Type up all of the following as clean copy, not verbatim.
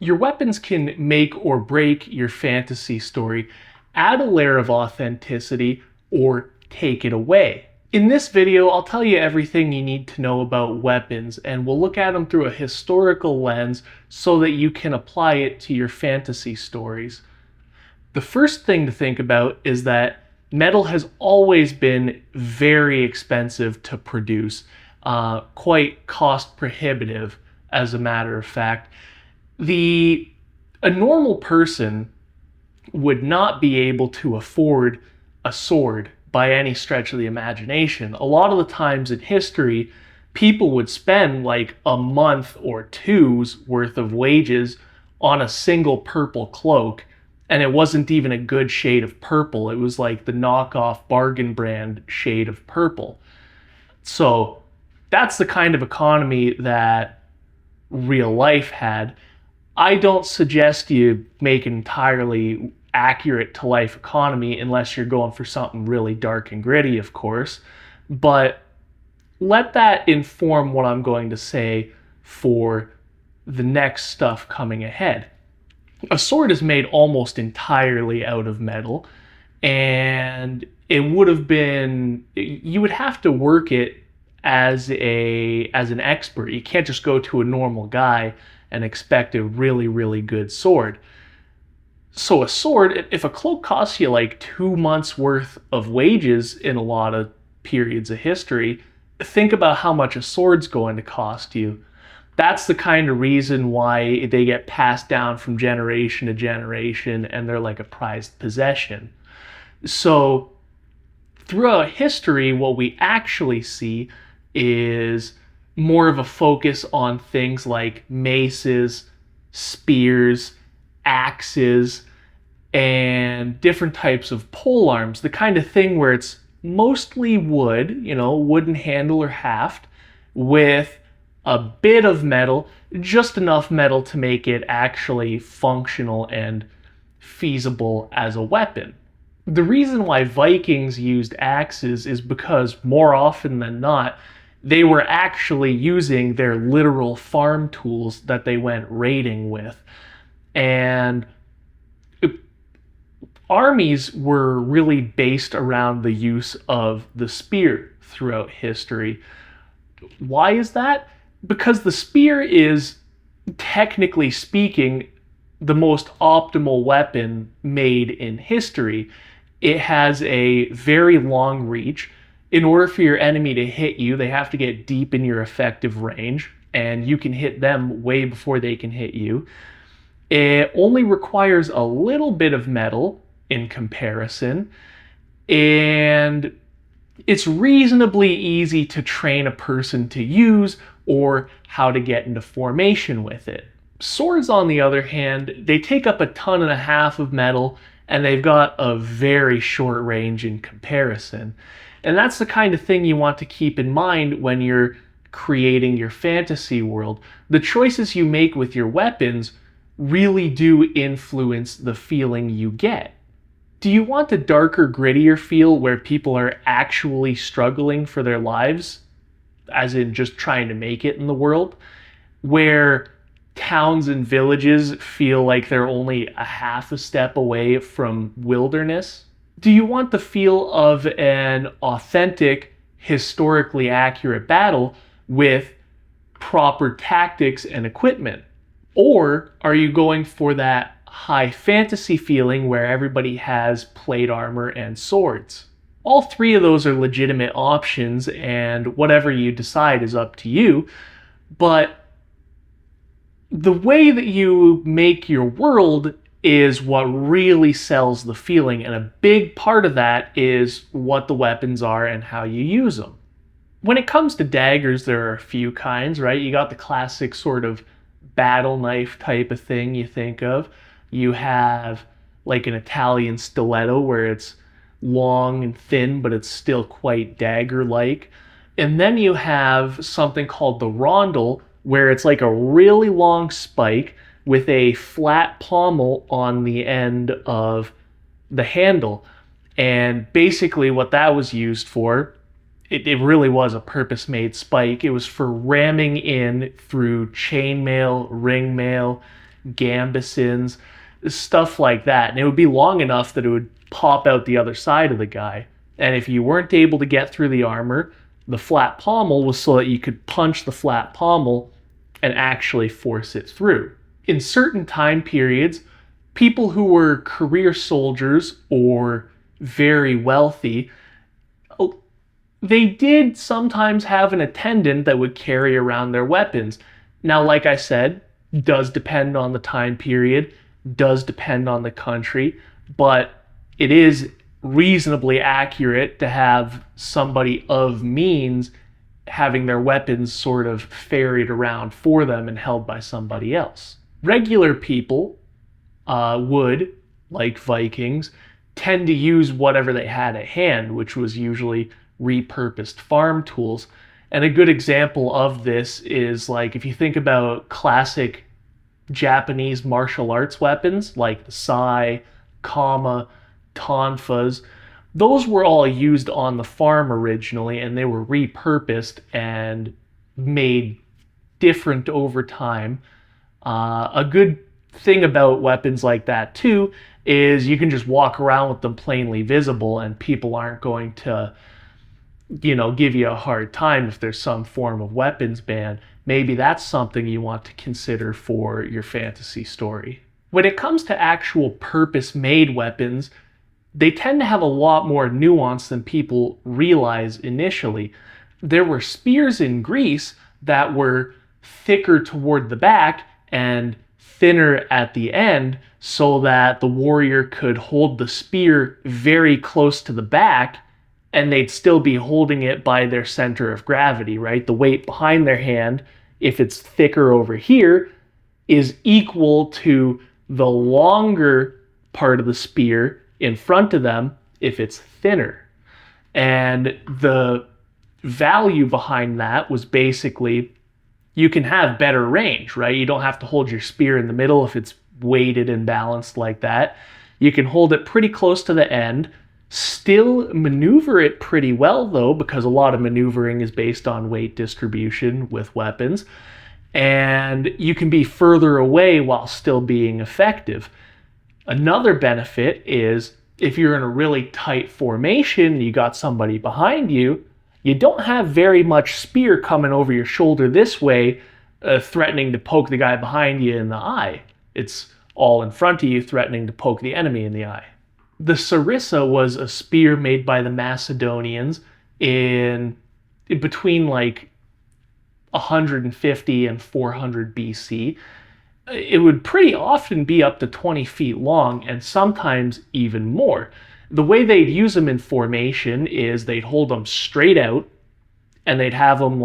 Your weapons can make or break your fantasy story, add a layer of authenticity, or take it away. In this video, I'll tell you everything you need to know about weapons, and we'll look at them through a historical lens so that you can apply it to your fantasy stories. The first thing to think about is that metal has always been very expensive to produce, quite cost prohibitive, as a matter of fact. A normal person would not be able to afford a sword by any stretch of the imagination. A lot of the times in history, people would spend like a month or two's worth of wages on a single purple cloak, and it wasn't even a good shade of purple. It was like the knockoff bargain brand shade of purple. So that's the kind of economy that real life had. I don't suggest you make an entirely accurate to life economy unless you're going for something really dark and gritty, of course. But let that inform what I'm going to say for the next stuff coming ahead. A sword is made almost entirely out of metal, and it would have been, you would have to work it as an expert. You can't just go to a normal guy and expect a really, really good sword. So a sword, if a cloak costs you like 2 months worth of wages in a lot of periods of history, think about how much a sword's going to cost you. That's the kind of reason why they get passed down from generation to generation and they're like a prized possession. So throughout history, what we actually see is more of a focus on things like maces, spears, axes, and different types of pole arms. The kind of thing where it's mostly wood, wooden handle or haft, with a bit of metal, just enough metal to make it actually functional and feasible as a weapon. The reason why Vikings used axes is because more often than not, they were actually using their literal farm tools that they went raiding with. And armies were really based around the use of the spear throughout history. Why is that? Because the spear is, technically speaking, the most optimal weapon made in history. It has a very long reach. In order for your enemy to hit you, they have to get deep in your effective range, and you can hit them way before they can hit you. It only requires a little bit of metal in comparison, and it's reasonably easy to train a person to use or how to get into formation with it. Swords, on the other hand, they take up 1.5 tons of metal, and they've got a very short range in comparison. And that's the kind of thing you want to keep in mind when you're creating your fantasy world. The choices you make with your weapons really do influence the feeling you get. Do you want a darker, grittier feel where people are actually struggling for their lives, as in just trying to make it in the world, where towns and villages feel like they're only a half a step away from wilderness? Do you want the feel of an authentic, historically accurate battle with proper tactics and equipment? Or are you going for that high fantasy feeling where everybody has plate armor and swords? All three of those are legitimate options, and whatever you decide is up to you. But the way that you make your world is what really sells the feeling, and a big part of that is what the weapons are and how you use them. When it comes to daggers, there are a few kinds, right? You got the classic sort of battle knife type of thing you think of. You have like an Italian stiletto where it's long and thin, but it's still quite dagger-like. And then you have something called the rondel, where it's like a really long spike with a flat pommel on the end of the handle. And basically what that was used for, it really was a purpose-made spike. It was for ramming in through chainmail, ring mail, gambesons, stuff like that. And it would be long enough that it would pop out the other side of the guy. And if you weren't able to get through the armor, the flat pommel was so that you could punch the flat pommel and actually force it through. In certain time periods, people who were career soldiers or very wealthy, they did sometimes have an attendant that would carry around their weapons. Now, like I said, does depend on the time period, does depend on the country, but it is reasonably accurate to have somebody of means having their weapons sort of ferried around for them and held by somebody else. Regular people would, like Vikings, tend to use whatever they had at hand, which was usually repurposed farm tools. And a good example of this is, like, if you think about classic Japanese martial arts weapons like the sai, kama, tonfas, those were all used on the farm originally, and they were repurposed and made different over time. A good thing about weapons like that too is you can just walk around with them plainly visible, and people aren't going to, give you a hard time if there's some form of weapons ban. Maybe that's something you want to consider for your fantasy story. When it comes to actual purpose-made weapons, they tend to have a lot more nuance than people realize initially. There were spears in Greece that were thicker toward the back and thinner at the end so that the warrior could hold the spear very close to the back and they'd still be holding it by their center of gravity, right? The weight behind their hand, if it's thicker over here, is equal to the longer part of the spear in front of them if it's thinner. And the value behind that was basically you can have better range, right? You don't have to hold your spear in the middle if it's weighted and balanced like that. You can hold it pretty close to the end, still maneuver it pretty well though, because a lot of maneuvering is based on weight distribution with weapons. And you can be further away while still being effective. Another benefit is if you're in a really tight formation, you got somebody behind you, you don't have very much spear coming over your shoulder this way, threatening to poke the guy behind you in the eye. It's all in front of you, threatening to poke the enemy in the eye. The sarissa was a spear made by the Macedonians in between like 150 and 400 BC. It would pretty often be up to 20 feet long and sometimes even more. The way they'd use them in formation is they'd hold them straight out and they'd have them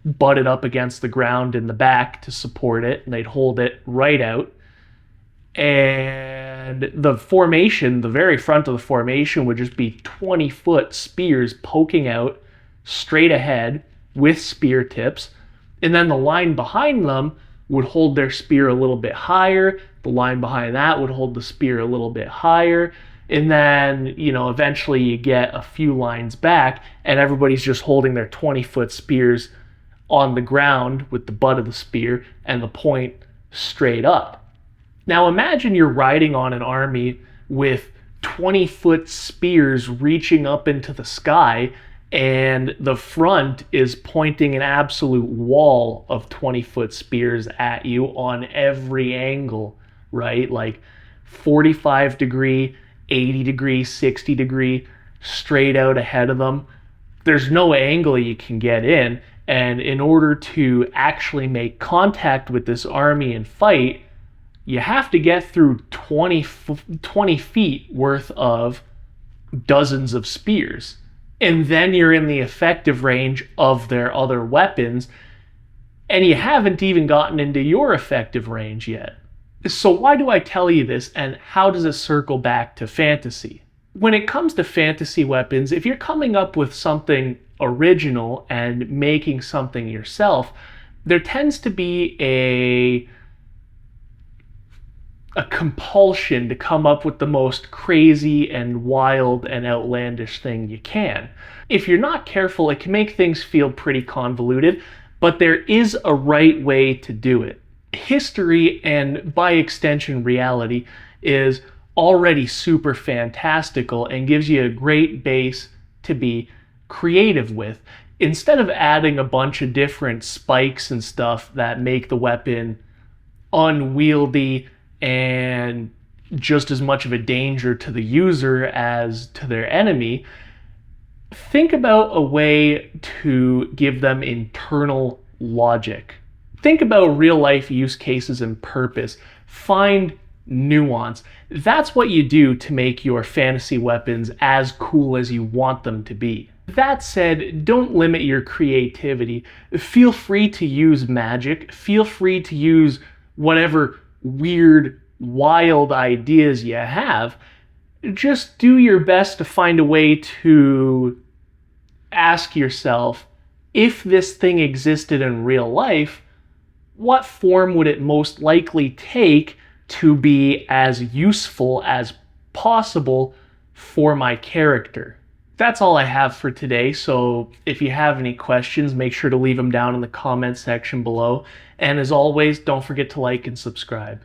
butted up against the ground in the back to support it, and they'd hold it right out. And the formation, the very front of the formation, would just be 20-foot spears poking out straight ahead with spear tips. And then the line behind them would hold their spear a little bit higher. The line behind that would hold the spear a little bit higher. And then, eventually you get a few lines back and everybody's just holding their 20-foot spears on the ground with the butt of the spear and the point straight up. Now imagine you're riding on an army with 20-foot spears reaching up into the sky, and the front is pointing an absolute wall of 20-foot spears at you on every angle, right? Like 45 degree, 80 degree, 60 degree, straight out ahead of them. There's no angle you can get in, and in order to actually make contact with this army and fight, you have to get through 20 feet worth of dozens of spears. And then you're in the effective range of their other weapons, and you haven't even gotten into your effective range yet. So why do I tell you this, and how does it circle back to fantasy? When it comes to fantasy weapons, if you're coming up with something original and making something yourself, there tends to be a compulsion to come up with the most crazy and wild and outlandish thing you can. If you're not careful, it can make things feel pretty convoluted, but there is a right way to do it. history, and by extension reality, is already super fantastical and gives you a great base to be creative with. Instead of adding a bunch of different spikes and stuff that make the weapon unwieldy and just as much of a danger to the user as to their enemy, think about a way to give them internal logic. Think about real life use cases and purpose. Find nuance. That's what you do to make your fantasy weapons as cool as you want them to be. That said, don't limit your creativity. Feel free to use magic. Feel free to use whatever weird, wild ideas you have. Just do your best to find a way to ask yourself, if this thing existed in real life, what form would it most likely take to be as useful as possible for my character? That's all I have for today, so if you have any questions, make sure to leave them down in the comment section below. And as always, don't forget to like and subscribe.